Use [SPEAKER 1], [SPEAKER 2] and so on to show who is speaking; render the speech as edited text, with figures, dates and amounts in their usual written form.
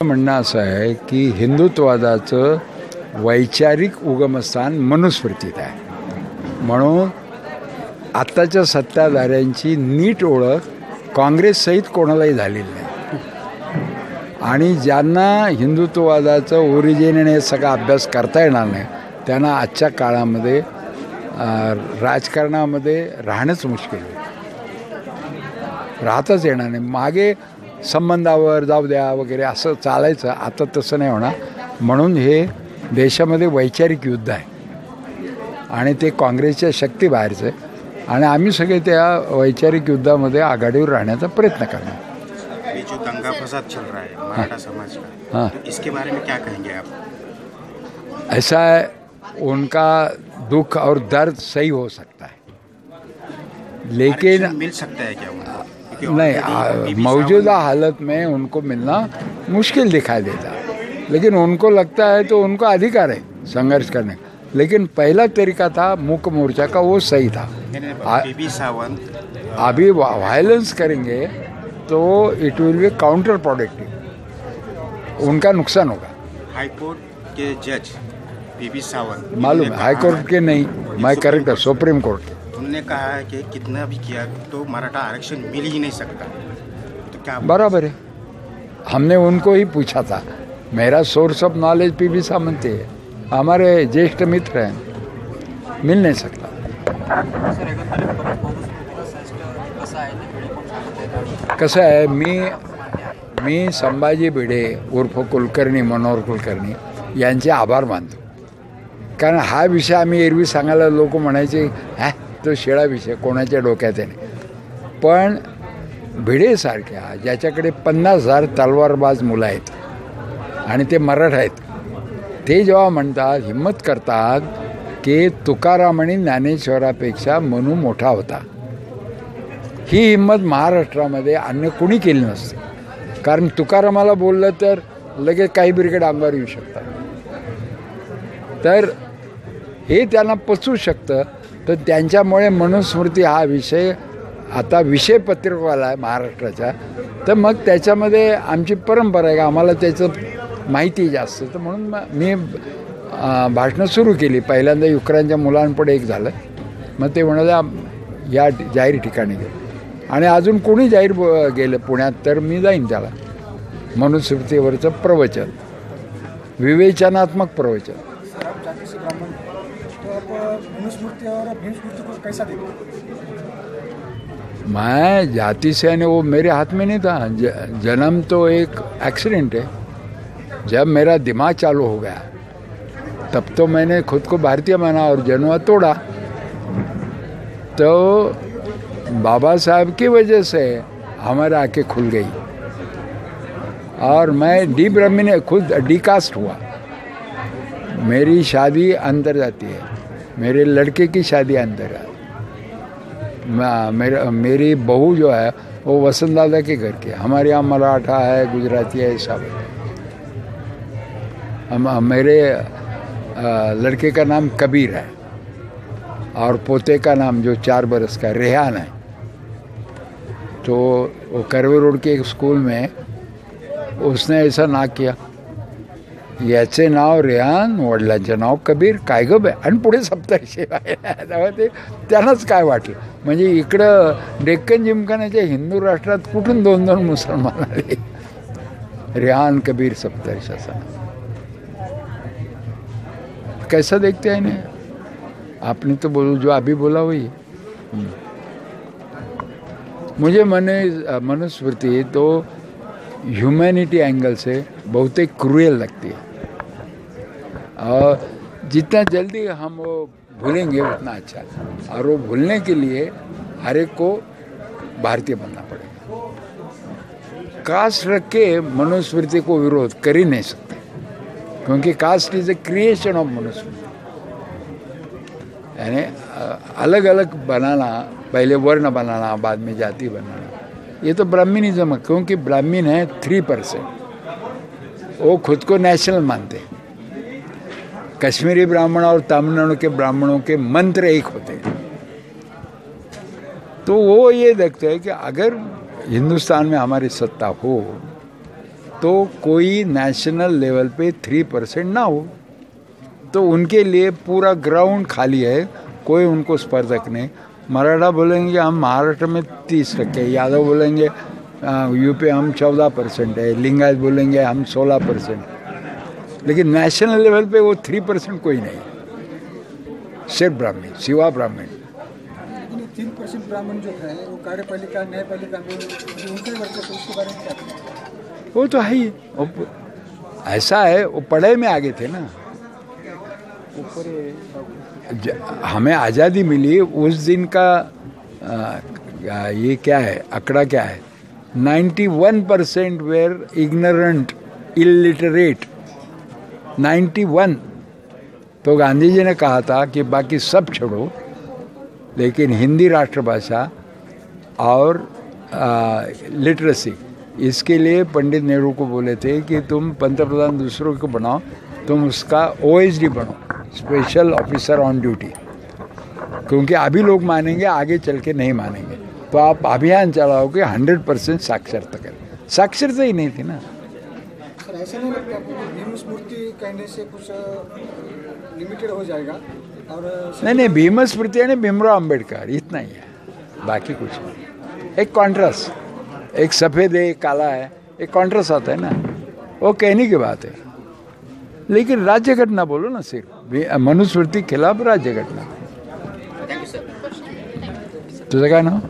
[SPEAKER 1] म्हणणं असं आहे की हिंदुत्ववादाचं वैचारिक उगमस्थान मनुस्मृतीत आहे. म्हणून आत्ताच्या सत्ताधाऱ्यांची नीट ओळख काँग्रेससहित कोणालाही झालेली नाही. आणि ज्यांना हिंदुत्ववादाचं ओरिजिन आणि सगळा अभ्यास करता येणार नाही त्यांना आजच्या काळामध्ये राजकारणामध्ये राहणंच मुश्किल आहे, राहताच येणार नाही. मागे संबंधावर जाऊ द्या वगैरे असं चालायचं, आता तसं नाही होणार. म्हणून हे देशामध्ये वैचारिक युद्ध आहे आणि ते काँग्रेसच्या शक्तीबाहेरचं आहे आणि आम्ही सगळे त्या वैचारिक युद्धामध्ये आघाडीवर राहण्याचा प्रयत्न करणार.
[SPEAKER 2] ये जो दंगा फसाद चल रहा है मराठा समाज का,
[SPEAKER 1] हाँ,
[SPEAKER 2] तो इसके बारे में क्या कहेंगे आप?
[SPEAKER 1] ऐसा है, उनका दुख और दर्द सही हो सकता है, लेकिन
[SPEAKER 2] आरक्षण मिल सकता है क्या उनको?
[SPEAKER 1] नहीं, मौजूदा हालत में उनको मिलना मुश्किल दिखाई देता है. लेकिन उनको लगता है तो उनको अधिकार है संघर्ष करने का. लेकिन पहला तरीका था मूक मोर्चा का, वो सही था.
[SPEAKER 2] पीबी सावंत
[SPEAKER 1] अभी वायलेंस करेंगे तो it will be counter productive, उनका नुकसान होगा.
[SPEAKER 2] हाईकोर्ट के जज पीबी सावंत,
[SPEAKER 1] मालूम है, हाई कोर्ट के नहीं, मैं करेक्ट है, सुप्रीम कोर्ट के.
[SPEAKER 2] उन्होंने कहा है कि कितना भी किया तो मराठा आरक्षण मिल ही नहीं सकता. तो क्या
[SPEAKER 1] बराबर है. हमने उनको ही पूछा था. मेरा source of knowledge PB Sawant है, हमारे ज्येष्ठ मित्र हैं, मिल नहीं सकता. कसं आहे, मी संभाजी भिडे उर्फ कुलकर्णी, मनोहर कुलकर्णी यांचे आभार मानतो. कारण हा विषय आम्ही एरवी सांगायला लोक म्हणायचे तो शिळा विषय, कोणाच्या डोक्यात आहे. पण भिडेसारख्या ज्याच्याकडे 50,000 तलवारबाज मुलं आहेत आणि ते मराठा आहेत, ते जेव्हा म्हणतात, हिम्मत करतात की तुकाराम आणि ज्ञानेश्वरापेक्षा मनू मोठा होता, ही हिम्मत महाराष्ट्रामध्ये अन्य कुणी केली नसते. कारण तुकारामाला बोललं तर लगेच काही ब्रिगेड अंगावर येऊ शकतात. तर हे त्यांना पचवू शकतं. तर त्यांच्यामुळे मनुस्मृती हा विषय आता विषयपत्रकवाला आहे महाराष्ट्राच्या. तर मग त्याच्यामध्ये आमची परंपरा आहे का आम्हाला त्याचं माहिती जास्त. तर म्हणून मी भाषणं सुरू केली. पहिल्यांदा युक्राईनच्या मुलांपुढे एक झालं, मग ते म्हणाले या जाहीर ठिकाणी गेलं आणि अजून कोणी जाहीर गेलं पुण्यात तर मी जाईन त्याला. मनुस्मृतीवरचं प्रवचन, विवेचनात्मक प्रवचन. मैं जाति से आने, वो मेरे हाथ में नहीं था. जन्म तो एक एक्सीडेंट है. जब मेरा दिमाग चालू हो गया तब तो मैंने खुद को भारतीय माना और जन्म तोड़ा. तो बाबा साहब की वजह से हमारी आँखें खुल गई और मैं डी ब्राह्मण खुद डीकास्ट हुआ. मेरी शादी अंदर जाती है, मेरे लड़के की शादी अंदर है. मेरी बहू जो है वो वसंत दादा के घर की. हमारे यहाँ मराठा है, गुजराती है, सब. मेरे लड़के का नाम कबीर है और पोते का नाम जो 4 बरस का रेहान है. तो वो करवे रोड के एक स्कूल में उसने ऐसा ना किया, याचे नाव रेहान, वडिलांचे नाव कबीर, काय ग बे, आणि पुढे सप्तर्षी. ते त्यांनाच काय वाटलं, म्हणजे इकडं डेक्कन जिमखान्याच्या हिंदू राष्ट्रात कुठून 2-2 मुसलमान आले. रेहान कबीर सप्तर्षी असा. कैसा देखते हैं इन्हें? आपने तो बोलो जो अभी बोला वही. मुझे मनुस्मृति तो ह्यूमैनिटी एंगल से बहुत ही क्रूएल लगती है और जितना जल्दी हम वो भूलेंगे उतना अच्छा. और वो भूलने के लिए हर एक को भारतीय बनना पड़ेगा. कास्ट रख के मनुस्मृति को विरोध कर ही नहीं सकते, क्योंकि caste is a creation of Manusmriti. यानी अलग अलग बनाना, पहले वर्ण बनाना, बाद में जाति बनाना, ये तो ब्राह्मणिज्म है. क्योंकि ब्राह्मण है 3%, वो खुद को नेशनल मानते हैं. कश्मीरी ब्राह्मण और तमिलनाडु के ब्राह्मणों के मंत्र एक होते हैं. तो वो ये देखते हैं कि अगर हिंदुस्तान में हमारी सत्ता हो तो कोई नेशनल लेवल पे 3% ना हो, तो उनके लिए पूरा ग्राउंड खाली है, कोई उनको स्पर्धक नहीं। मराठा बोलेंगे हम महाराष्ट्र में 30%, यादव बोलेंगे यूपी हम 14% है, लिंगायत बोलेंगे हम 16%, लेकिन नेशनल लेवल पे वो 3% कोई नहीं, सिर्फ ब्राह्मण, सिवा ब्राह्मण।
[SPEAKER 3] 3% ब्राह्मण जो है वो कार्यपालिका न्यायपालिका में उनके वर्चस्व, उसके बारे में क्या कहते हैं?
[SPEAKER 1] वो तो है ही, ऐसा है, वो पढ़ाई में आगे थे ना। हमें आज़ादी मिली उस दिन का ये क्या है, आंकड़ा क्या है, 91% वेर इग्नोरेंट, इलिटरेट, 91। तो गांधी जी ने कहा था कि बाकी सब छोड़ो, लेकिन हिंदी राष्ट्रभाषा और लिटरेसी, इसके लिए पंडित नेहरू को बोले थे कि तुम पंतप्रधान दूसरों को बनाओ, तुम उसका OSD बनो, स्पेशल ऑफिसर ऑन ड्यूटी, क्योंकि अभी लोग मानेंगे, आगे चल के नहीं मानेंगे। तो आप अभियान चलाओ कि 100% साक्षरता करें। साक्षरता ही नहीं थी ना।
[SPEAKER 3] सर ऐसा नहीं लगता भीम स्मृति कहने से कुछ लिमिटेड हो जाएगा? और
[SPEAKER 1] नहीं, भीम स्मृति है ना, भीमराव अम्बेडकर, इतना ही है, बाकी कुछ नहीं। एक कॉन्ट्रास्ट, एक सफ़ेद है, एक काला है, एक कॉन्ट्रास्ट आता है ना, वो कहने की बात है। लेकिन राज्य घटना बोलो ना, सिर्फ मनुस्मृति के खिलाफ राज्य घटना। तुझं काय नाव?